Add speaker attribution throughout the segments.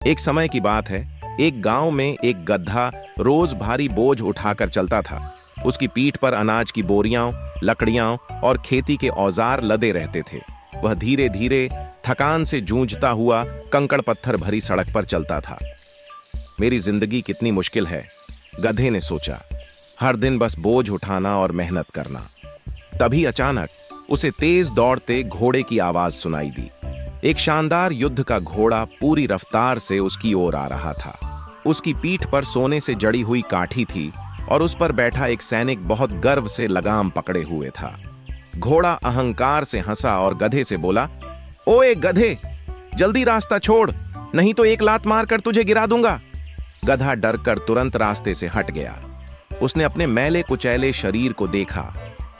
Speaker 1: एक समय की बात है, एक गांव में एक गधा रोज भारी बोझ उठाकर चलता था। उसकी पीठ पर अनाज की बोरियां, लकड़ियां और खेती के औजार लदे रहते थे। वह धीरे धीरे थकान से जूझता हुआ कंकड़ पत्थर भरी सड़क पर चलता था। मेरी जिंदगी कितनी मुश्किल है, गधे ने सोचा। हर दिन बस बोझ उठाना और मेहनत करना। तभी अचानक उसे तेज दौड़ते घोड़े की आवाज सुनाई दी। एक शानदार युद्ध का घोड़ा पूरी रफ्तार से उसकी ओर आ रहा था। उसकी पीठ पर सोने से जड़ी हुई काठी थी और उस पर बैठा एक सैनिक बहुत गर्व से लगाम पकड़े हुए था। घोड़ा अहंकार से हंसा और गधे से बोला, ओए गधे, जल्दी रास्ता छोड़, नहीं तो एक लात मारकर तुझे गिरा दूंगा। गधा डरकर तुरंत रास्ते से हट गया। उसने अपने मैले कुचैले शरीर को देखा,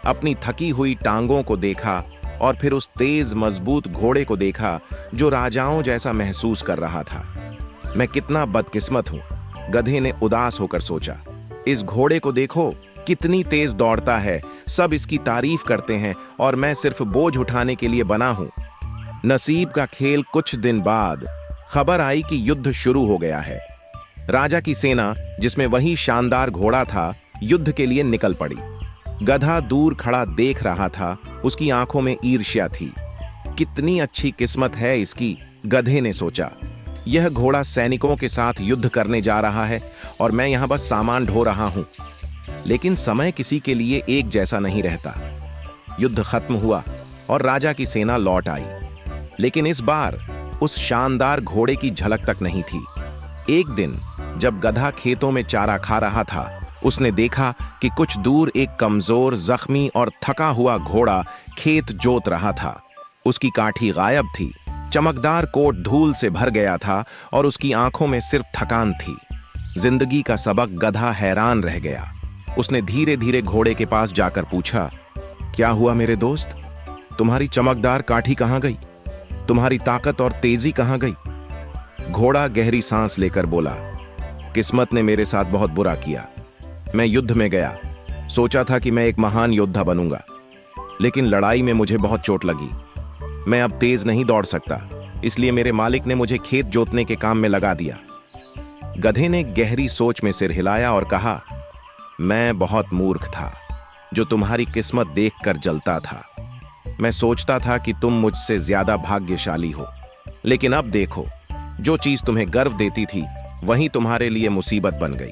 Speaker 1: अपनी थकी हुई टांगों को देखा और फिर उस तेज मजबूत घोड़े को देखा जो राजाओं जैसा महसूस कर रहा था। मैं कितना बदकिस्मत हूं, गधे ने उदास होकर सोचा। इस घोड़े को देखो, कितनी तेज दौड़ता है, सब इसकी तारीफ करते हैं और मैं सिर्फ बोझ उठाने के लिए बना हूं। नसीब का खेल। कुछ दिन बाद खबर आई कि युद्ध शुरू हो गया है। राजा की सेना, जिसमें वही शानदार घोड़ा था, युद्ध के लिए निकल पड़ी। गधा दूर खड़ा देख रहा था, उसकी आंखों में ईर्ष्या थी। कितनी अच्छी किस्मत है इसकी, गधे ने सोचा। यह घोड़ा सैनिकों के साथ युद्ध करने जा रहा है और मैं यहां बस सामान ढो रहा हूं। लेकिन समय किसी के लिए एक जैसा नहीं रहता। युद्ध खत्म हुआ और राजा की सेना लौट आई, लेकिन इस बार उस शानदार घोड़े की झलक तक नहीं थी। एक दिन जब गधा खेतों में चारा खा रहा था, उसने देखा कि कुछ दूर एक कमजोर, जख्मी और थका हुआ घोड़ा खेत जोत रहा था। उसकी काठी गायब थी, चमकदार कोट धूल से भर गया था और उसकी आंखों में सिर्फ थकान थी। जिंदगी का सबक गधा हैरान रह गया। उसने धीरे धीरे घोड़े के पास जाकर पूछा, क्या हुआ मेरे दोस्त? तुम्हारी चमकदार काठी कहां गई? तुम्हारी ताकत और तेजी कहां गई? घोड़ा गहरी सांस लेकर बोला, किस्मत ने मेरे साथ बहुत बुरा किया। मैं युद्ध में गया, सोचा था कि मैं एक महान योद्धा बनूंगा, लेकिन लड़ाई में मुझे बहुत चोट लगी। मैं अब तेज नहीं दौड़ सकता, इसलिए मेरे मालिक ने मुझे खेत जोतने के काम में लगा दिया। गधे ने गहरी सोच में सिर हिलाया और कहा, मैं बहुत मूर्ख था जो तुम्हारी किस्मत देखकर जलता था। मैं सोचता था कि तुम मुझसे ज्यादा भाग्यशाली हो, लेकिन अब देखो, जो चीज तुम्हें गर्व देती थी वही तुम्हारे लिए मुसीबत बन गई।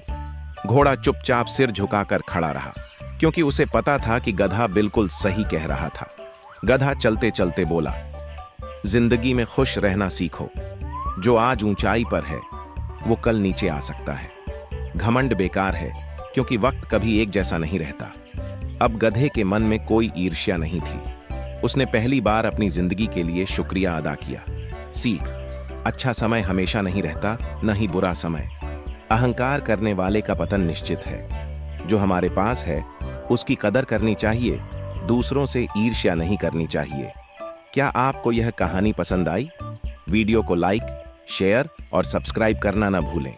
Speaker 1: घोड़ा चुपचाप सिर झुकाकर खड़ा रहा, क्योंकि उसे पता था कि गधा बिल्कुल सही कह रहा था। गधा चलते चलते बोला, जिंदगी में खुश रहना सीखो। जो आज ऊंचाई पर है वो कल नीचे आ सकता है। घमंड बेकार है, क्योंकि वक्त कभी एक जैसा नहीं रहता। अब गधे के मन में कोई ईर्ष्या नहीं थी। उसने पहली बार अपनी जिंदगी के लिए शुक्रिया अदा किया। सीख, अच्छा समय हमेशा नहीं रहता, न ही बुरा समय। अहंकार करने वाले का पतन निश्चित है। जो हमारे पास है उसकी कदर करनी चाहिए, दूसरों से ईर्ष्या नहीं करनी चाहिए। क्या आपको यह कहानी पसंद आई? वीडियो को लाइक, शेयर और सब्सक्राइब करना न भूलें।